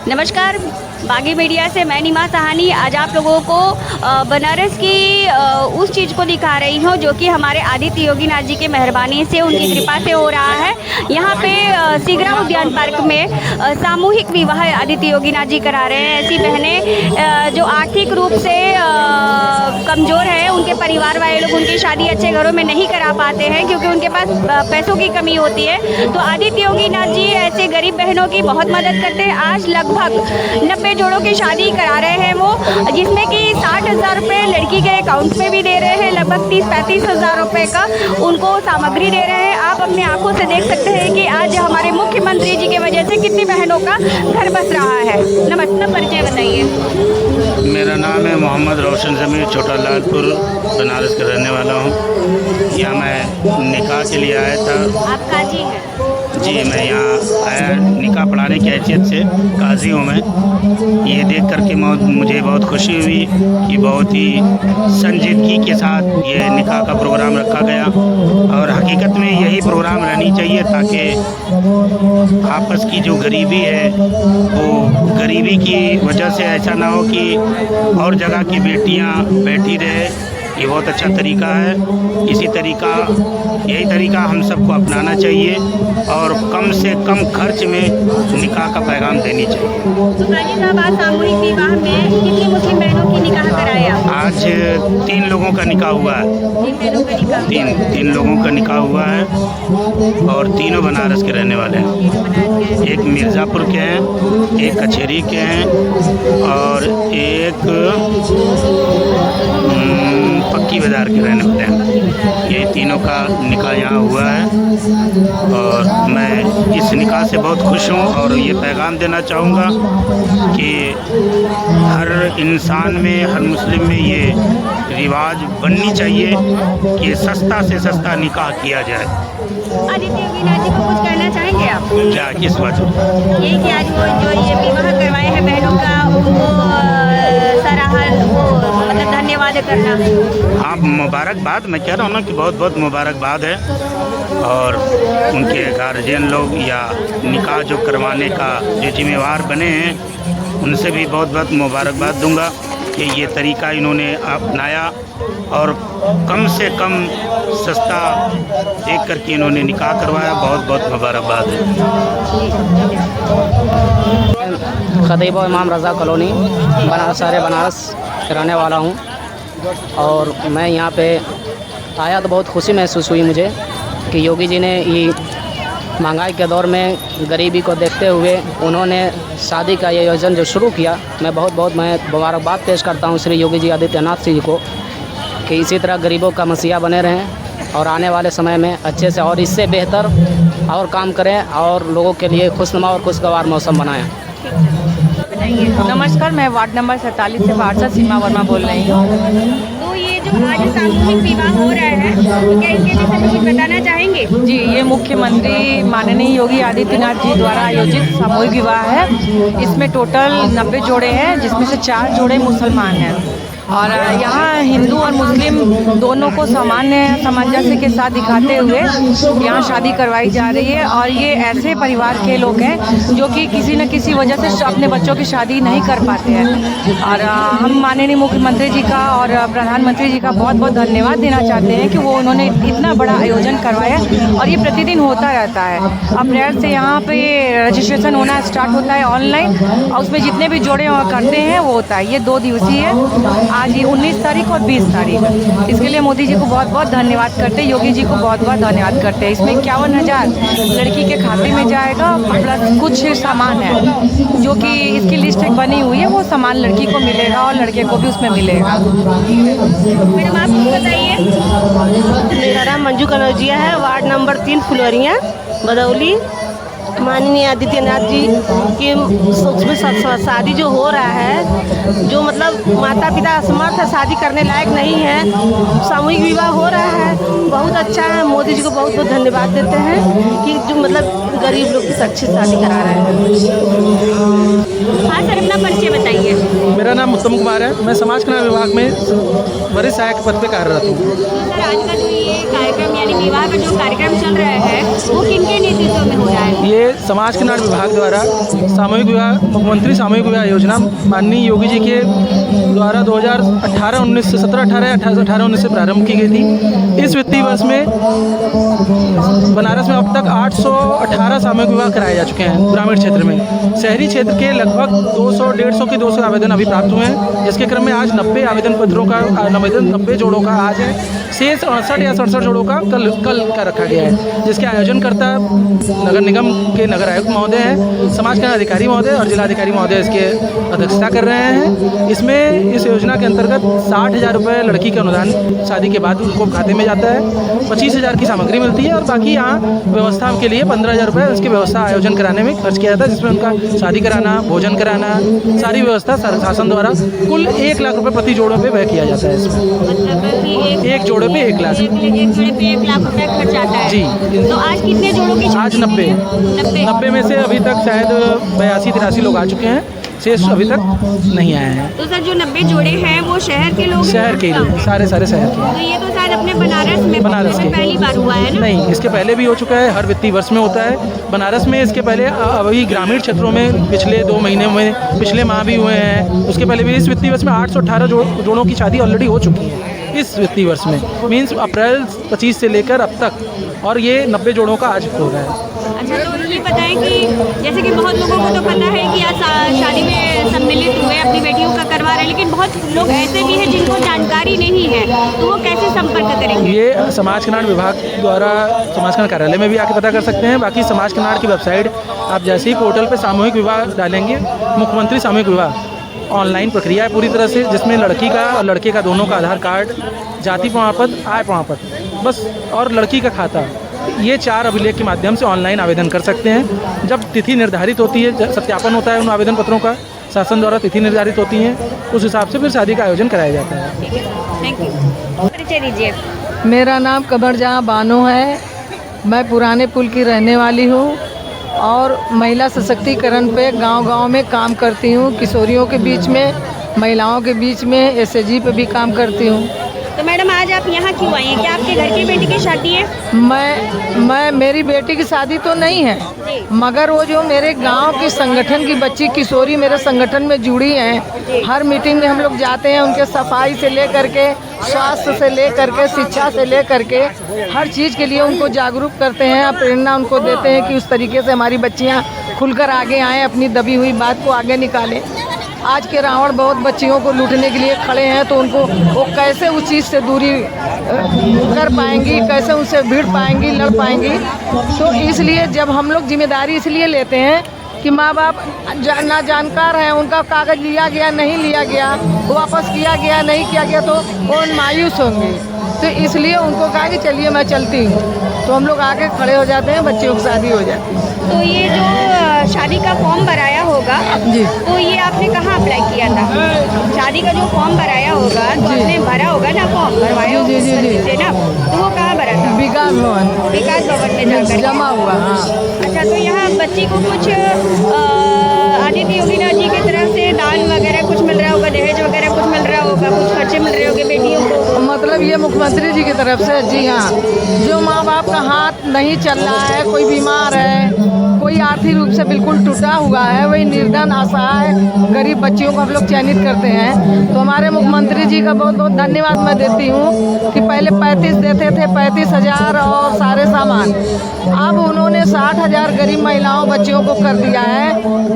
नमस्कार, बागी मीडिया से मैं नीमा सहानी आज आप लोगों को बनारस की उस चीज़ को दिखा रही हूँ जो कि हमारे आदित्य योगीनाथ जी की मेहरबानी से, उनकी कृपा से हो रहा है। यहाँ पे सीगरा उद्यान पार्क में सामूहिक विवाह आदित्य योगीनाथ जी करा रहे हैं। ऐसी बहनें जो आर्थिक रूप से कमज़ोर है, उनके परिवार वाले लोग उनकी शादी अच्छे घरों में नहीं करा पाते हैं क्योंकि उनके पास पैसों की कमी होती है। तो आदित्य योगीनाथ जी ऐसे गरीब बहनों की बहुत मदद करते हैं। आज लगभग 90 जोड़ों की शादी करा रहे हैं वो, जिसमें कि 60,000 रुपये लड़की के अकाउंट में भी दे रहे हैं। लगभग 30-35 हज़ार रुपये का उनको सामग्री दे रहे हैं। आप अपनी आंखों से देख सकते हैं कि आज हमारे मुख्यमंत्री जी की वजह से कितनी बहनों का घर बस रहा है। नमस्ते, परिचय बताइए। मेरा नाम है मोहम्मद रोशन ज़मीर, छोटा लालपुर बनारस का रहने वाला हूँ। यहाँ मैं निकाह के लिए आया था। आप काजी हैं? जी, मैं यहाँ आया निकाह पढ़ाने की हैसियत से, काजी हूँ मैं। ये देख कर के मुझे बहुत खुशी हुई कि बहुत ही संजीदगी के साथ ये निकाह का प्रोग्राम रखा गया और हकीकत में यही प्रोग्राम रहनी चाहिए ताकि आपस की जो गरीबी है वो गरीबी की वजह से ऐसा ना हो कि और जगह की बेटियां बैठी रहे। ये बहुत अच्छा तरीका है। यही तरीका हम सबको अपनाना चाहिए और कम से कम खर्च में निकाह का पैगाम देनी चाहिए। तो काजी साहब, आज सामूहिक विवाह में कितनी मुस्लिम बहनों की निकाह कराया? आज 3 लोगों का निकाह हुआ है। 3 लोगों का निकाह हुआ है और तीनों बनारस के रहने वाले हैं। एक मिर्ज़ापुर के हैं, एक कचहरी के हैं और एक पक्की बाज़ार के रहने वाले हैं। ये तीनों का निकाह यहाँ हुआ है और मैं इस निकाह से बहुत खुश हूँ और ये पैगाम देना चाहूँगा कि हर इंसान में, हर मुस्लिम में ये रिवाज बननी चाहिए कि सस्ता से सस्ता निकाह किया जाए। आदित्य योगीनाथ जी को कुछ कहना चाहेंगे आप? क्या, किस बात? ये कि आज वो जो ये विवाह करवाए हैं बहनों का, उनको मतलब धन्यवाद करना। हाँ, मुबारकबाद। मैं कह रहा हूँ ना कि बहुत बहुत मुबारकबाद है और उनके गार्जियन लोग या निकाह जो करवाने का जो जिम्मेवार बने हैं उनसे भी बहुत बहुत मुबारकबाद दूंगा कि ये तरीका इन्होंने अपनाया और कम से कम सस्ता देख करके इन्होंने निकाह करवाया। बहुत बहुत मुबारकबाद है। खतीब इमाम रज़ा कॉलोनी, बनारस रहने वाला हूँ और मैं यहाँ पे आया तो बहुत खुशी महसूस हुई मुझे कि योगी जी ने ये महंगाई के दौर में गरीबी को देखते हुए उन्होंने शादी का ये आयोजन जो शुरू किया। मैं मुबारकबाद पेश करता हूँ श्री योगी जी आदित्यनाथ जी को कि इसी तरह गरीबों का मसीहा बने रहें और आने वाले समय में अच्छे से और इससे बेहतर और काम करें और लोगों के लिए खुशनुमा और खुशगवार मौसम बनाएं। नमस्कार, मैं वार्ड नंबर 47 से पार्षद सीमा वर्मा बोल रही हूँ। तो ये जो आज सामूहिक विवाह हो रहा है, तो क्या इसके विषय में कुछ बताना चाहेंगे? जी, ये मुख्यमंत्री माननीय योगी आदित्यनाथ जी द्वारा आयोजित सामूहिक विवाह है। इसमें टोटल 90 जोड़े हैं, जिसमें से 4 जोड़े मुसलमान हैं और यहाँ हिंदू और मुस्लिम दोनों को सामान्य सामंजस्य के साथ दिखाते हुए यहाँ शादी करवाई जा रही है। और ये ऐसे परिवार के लोग हैं जो कि किसी न किसी वजह से अपने बच्चों की शादी नहीं कर पाते हैं और हम माननीय मुख्यमंत्री जी का और प्रधानमंत्री जी का बहुत बहुत धन्यवाद देना चाहते हैं कि वो उन्होंने इतना बड़ा आयोजन करवाया और ये प्रतिदिन होता रहता है। अप्रैल से यहाँ पे रजिस्ट्रेशन होना स्टार्ट होता है ऑनलाइन और उसमें जितने भी जोड़े करते हैं वो होता है। ये 2 दिवसीय है, आज ये 19 तारीख और 20 तारीख। इसके लिए मोदी जी को बहुत बहुत धन्यवाद करते हैं, योगी जी को बहुत बहुत धन्यवाद करते हैं। इसमें 51,000 लड़की के खाते में जाएगा प्लस कुछ सामान है जो कि इसकी लिस्ट एक बनी हुई है, वो सामान लड़की को मिलेगा और लड़के को भी उसमें मिलेगा। मैडम, आप बताइए। मेरा नाम मंजू कनौजिया है, वार्ड नंबर 3 फुलवरियाँ, बदौली। माननीय आदित्यनाथ जी की उसमें शादी जो हो रहा है, जो मतलब माता पिता असमर्थ है, शादी करने लायक नहीं है, सामूहिक विवाह हो रहा है, बहुत अच्छा है। मोदी जी को बहुत बहुत धन्यवाद देते हैं कि जो मतलब गरीब लोग की अच्छी शादी करा रहे हैं। हाँ सर, अपना परिचय बताइए। मेरा नाम उत्तम कुमार है। मैं समाज कल्याण विभाग में वरिष्ठ सहायक पद पे कार्यरत हूँ। सर, आज का जो ये कार्यक्रम यानी विवाह का जो कार्यक्रम चल रहा है वो किनके नेतृत्व में हो रहा है? ये समाज कल्याण विभाग द्वारा सामूहिक विवाह, मुख्यमंत्री सामूहिक विवाह योजना माननीय योगी जी के द्वारा 2018-19 से 17-18 से प्रारंभ की गई थी। इस वित्तीय वर्ष में बनारस में अब तक 818 सामूहिक विवाह कराए जा चुके हैं ग्रामीण क्षेत्र में। शहरी क्षेत्र के लगभग 200 आवेदन अभी प्राप्त हुए हैं, जिसके क्रम में आज 90 आवेदन पत्रों का 90 जोड़ों का आज है। शेष 68 या 67 जोड़ों का कल का रखा गया है, जिसके आयोजनकर्ता नगर निगम के नगर आयुक्त महोदय हैं, समाज कल्याण अधिकारी महोदय और जिलाधिकारी महोदय इसके अध्यक्षता कर रहे हैं। इसमें इस योजना के अंतर्गत 60,000 रुपये लड़की के अनुदान शादी के बाद उनको खाते में जाता है, 25,000 की सामग्री मिलती है और बाकी यहाँ व्यवस्था के लिए 15,000 रुपये उसकी व्यवस्था आयोजन कराने में खर्च किया जाता है, जिसमें उनका शादी कराना, भोजन कराना, सारी व्यवस्था शासन द्वारा कुल 1 लाख रुपये प्रति जोड़ों पे व्यय किया जाता है। इसमें मतलब कि एक जोड़े पे 1 लाख। एक जोड़े पे 1 लाख रुपए खर्च आता है। जी। तो आज कितने जोड़ों की आज 90 में से अभी तक शायद 82-83 लोग आ चुके हैं, शेष अभी तक नहीं आए हैं। तो सर, जो 90 जोड़े हैं वो शहर के लोग हैं? शहर के लिए, सारे शहर के हैं। तो ये तो शायद अपने बनारस में पहली बार हुआ है ना? नहीं, इसके पहले भी हो चुका है, हर वित्तीय वर्ष में होता है बनारस में। इसके पहले अभी ग्रामीण क्षेत्रों में पिछले 2 महीने में, पिछले माह भी हुए हैं। उसके पहले भी इस वित्तीय वर्ष में 818 जोड़ों की शादी ऑलरेडी हो चुकी है इस वित्तीय वर्ष में, मीन्स अप्रैल 25 से लेकर अब तक, और ये 90 जोड़ों का आज हो रहा है। अच्छा, तो ये बताएं कि जैसे कि बहुत लोगों को तो पता है कि आज शादी में सम्मिलित हुए अपनी बेटियों का करवा रहे हैं, लेकिन बहुत लोग ऐसे भी हैं जिनको जानकारी नहीं है, तो वो कैसे संपर्क करेंगे? ये समाज कल्याण विभाग द्वारा समाज कल्याण कार्यालय में भी आके पता कर सकते हैं। बाकी समाज कल्याण की वेबसाइट आप जैसे ही पोर्टल पे सामूहिक विवाह डालेंगे, मुख्यमंत्री सामूहिक विवाह ऑनलाइन प्रक्रिया है पूरी तरह से, जिसमें लड़की का और लड़के का दोनों का आधार कार्ड, जाति प्रमाण पत्र, आय प्रमाण पत्र बस, और लड़की का खाता, ये 4 अभिलेख के माध्यम से ऑनलाइन आवेदन कर सकते हैं। जब तिथि निर्धारित होती है, सत्यापन होता है उन आवेदन पत्रों का, शासन द्वारा तिथि निर्धारित होती हैं, उस हिसाब से फिर शादी का आयोजन कराया जाता है। Thank you. परिचय दीजिए। मेरा नाम कमरजहाँ बानो है। मैं पुराने पुल की रहने वाली हूँ और महिला सशक्तिकरण पे गांव-गांव में काम करती हूँ। किशोरियों के बीच में, महिलाओं के बीच में, एसएचजी पे भी काम करती हूँ। तो मैडम, आज आप यहाँ क्यों आई हैं? क्या आपके घर की बेटी की शादी है? मैं मेरी बेटी की शादी तो नहीं है, मगर वो जो मेरे गांव के संगठन की बच्ची किशोरी मेरे संगठन में जुड़ी हैं। हर मीटिंग में हम लोग जाते हैं, उनके सफाई से ले करके, स्वास्थ्य से ले करके, शिक्षा से ले करके, हर चीज़ के लिए उनको जागरूक करते हैं, प्रेरणा उनको देते हैं कि उस तरीके से हमारी बच्चियाँ खुलकर आगे आएँ, अपनी दबी हुई बात को आगे निकालें। आज के रावण बहुत बच्चियों को लूटने के लिए खड़े हैं, तो उनको वो कैसे उस चीज़ से दूरी कर पाएंगी, कैसे उनसे भिड़ पाएंगी, लड़ पाएंगी। तो इसलिए जब हम लोग जिम्मेदारी इसलिए लेते हैं कि माँ बाप ना जानकार हैं, उनका कागज़ लिया गया नहीं लिया गया, वापस किया गया नहीं किया गया, तो वो मायूस होंगे। तो इसलिए उनको कहा कि चलिए मैं चलती हूँ, तो हम लोग आके खड़े हो जाते हैं, बच्चियों की शादी हो जाती है। तो ये जो शादी का फॉर्म भराया होगा जी, तो ये आपने कहाँ अप्लाई किया था? शादी का जो फॉर्म भराया होगा तो आपने भरा होगा ना, फॉर्म भरवाया जी, जी, जी, से ना, तो वो कहाँ भरा था? विकास भवन में जाकर जमा हुआ। हाँ। अच्छा, तो यहाँ बच्ची को कुछ आदित्य योगीनाथ जी की तरफ से दान वगैरह कुछ मिल रहा होगा, दहेज वगैरह कुछ मिल रहा होगा, कुछ खर्चे मिल रहे होंगे बेटियों को? मतलब ये मुख्यमंत्री जी की तरफ से, जी हाँ, जो माँ बाप का हाथ नहीं चल रहा है, कोई बीमार है, कोई आर्थिक रूप से बिल्कुल टूटा हुआ है, वही निर्धन असहाय गरीब बच्चियों को हम लोग चयनित करते हैं। तो हमारे मुख्यमंत्री जी का बहुत बहुत धन्यवाद मैं देती हूँ कि पहले 35 देते थे, 35,000 और सारे सामान, अब उन्होंने 60,000 गरीब महिलाओं बच्चियों को कर दिया है,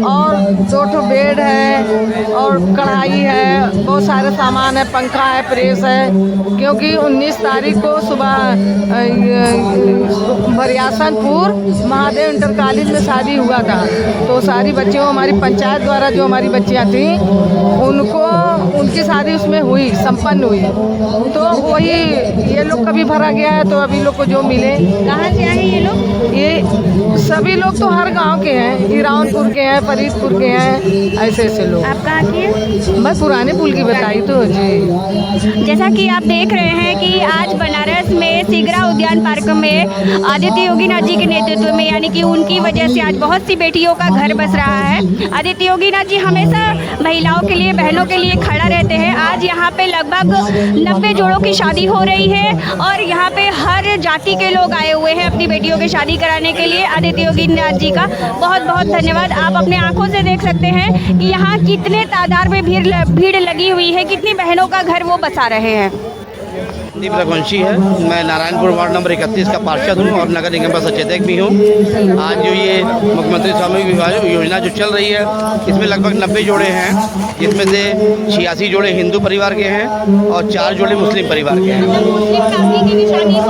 और 2 बेड है और कढ़ाई है, बहुत सारे सामान है, पंखा है, प्रेस है। क्योंकि 19 तारीख को सुबह बरियासनपुर महादेव इंटर कॉलेज में शादी हुआ था, तो सारी बच्चियों, हमारी पंचायत द्वारा जो हमारी बच्चियां थीं, उनको उनकी शादी उसमें हुई, संपन्न हुई। तो वही ये लोग का भी भरा गया है, तो अभी लोग को जो मिले। कहाँ से आए ये लोग? ये सभी लोग तो हर गांव के हैं, ईरानपुर के हैं, फरीदपुर के हैं, ऐसे ऐसे लोग। आप कहाँ की है? मैं पुराने पुल की बताई तो जी। जैसा कि आप देख रहे हैं कि आज बनारस में सिगरा उद्यान पार्क में आदित्य योगीनाथ जी के नेतृत्व में, यानी कि उनकी वजह से आज बहुत सी बेटियों का घर बस रहा है। आदित्य योगीनाथ जी हमेशा महिलाओं के लिए, बहनों के लिए खड़ा रहते हैं। आज यहाँ पे लगभग 90 जोड़ों की शादी हो रही है और यहाँ पे हर जाति के लोग आए हुए हैं अपनी बेटियों की शादी कराने के लिए। आदित्य योगीनाथ जी का बहुत बहुत धन्यवाद। आप अपने आंखों से देख सकते हैं कि यहाँ कितने तादाद में भीड़ लगी हुई है, कितनी बहनों का घर वो बसा रहे हैं। दीप रघुवंशी है। मैं नारायणपुर वार्ड नंबर 31 का पार्षद हूँ और नगर निगम का सचेतक भी हूँ। आज जो ये मुख्यमंत्री सामूहिक विवाह योजना जो चल रही है, इसमें लगभग 90 जोड़े हैं, जिसमें से 86 जोड़े हिंदू परिवार के हैं और 4 जोड़े मुस्लिम परिवार के हैं।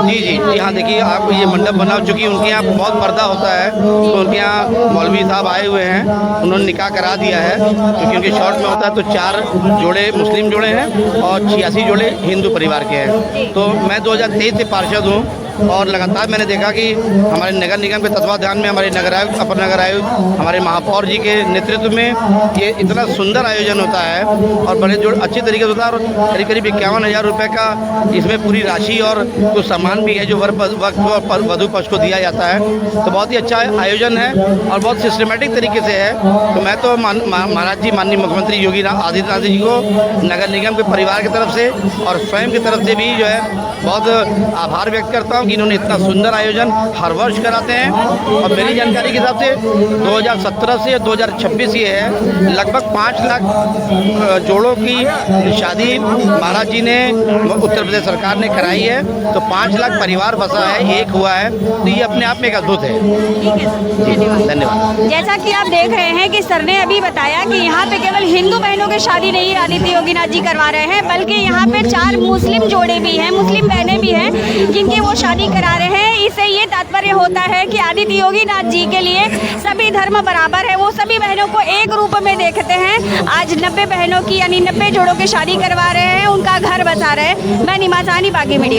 जी जी, यहाँ देखिए आप, ये मंडप बना चुकी है। उनके यहाँ बहुत पर्दा होता है, तो उनके यहाँ मौलवी साहब आए हुए हैं, उन्होंने निकाह करा दिया है क्योंकि उनके शॉर्ट में होता है। तो 4 जोड़े मुस्लिम जोड़े हैं और 86 जोड़े हिंदू परिवार के हैं। तो मैं 2023 से पार्षद हूँ और लगातार मैंने देखा कि हमारे नगर निगम के तत्वाधान में हमारे नगर आयुक्त, अपर नगर आयुक्त, हमारे महापौर जी के नेतृत्व में ये इतना सुंदर आयोजन होता है और बड़े जो अच्छे तरीके से होता है। और करीब करीब 51,000 रुपये का इसमें पूरी राशि और कुछ सामान भी है जो वधु पक्ष को दिया जाता है। तो बहुत ही अच्छा आयोजन है और बहुत सिस्टमेटिक तरीके से है। तो मैं तो महाराज जी, माननीय मुख्यमंत्री योगी आदित्यनाथ जी को नगर निगम के परिवार की तरफ से और स्वयं की तरफ से भी जो है बहुत आभार व्यक्त करता हूँ कि इन्होंने इतना सुंदर आयोजन हर वर्ष कराते हैं। और मेरी जानकारी के हिसाब से 2017 से 2026 ये है, लगभग 5 लाख जोड़ों की शादी महाराज जी ने, उत्तर प्रदेश सरकार ने कराई है। तो 5 लाख परिवार बसा है, एक हुआ है, तो ये अपने आप में एक अद्भुत है। धन्यवाद। जैसा कि आप देख रहे हैं कि सर ने अभी बताया कि यहाँ पे केवल हिंदू बहनों की शादी नहीं आदित्य योगीनाथ जी करवा रहे हैं, बल्कि यहाँ पे 4 मुस्लिम जोड़े भी हैं, मुस्लिम बहनें भी हैं जिनकी वो शादी करा रहे हैं। इससे ये तात्पर्य होता है कि आदित्य योगीनाथ जी के लिए सभी धर्म बराबर है, वो सभी बहनों को एक रूप में देखते हैं। आज 90 बहनों की, यानी 90 जोड़ों की शादी करवा रहे हैं, उनका घर बसा रहे हैं। मैं निमा साहनी, बागी मीडिया।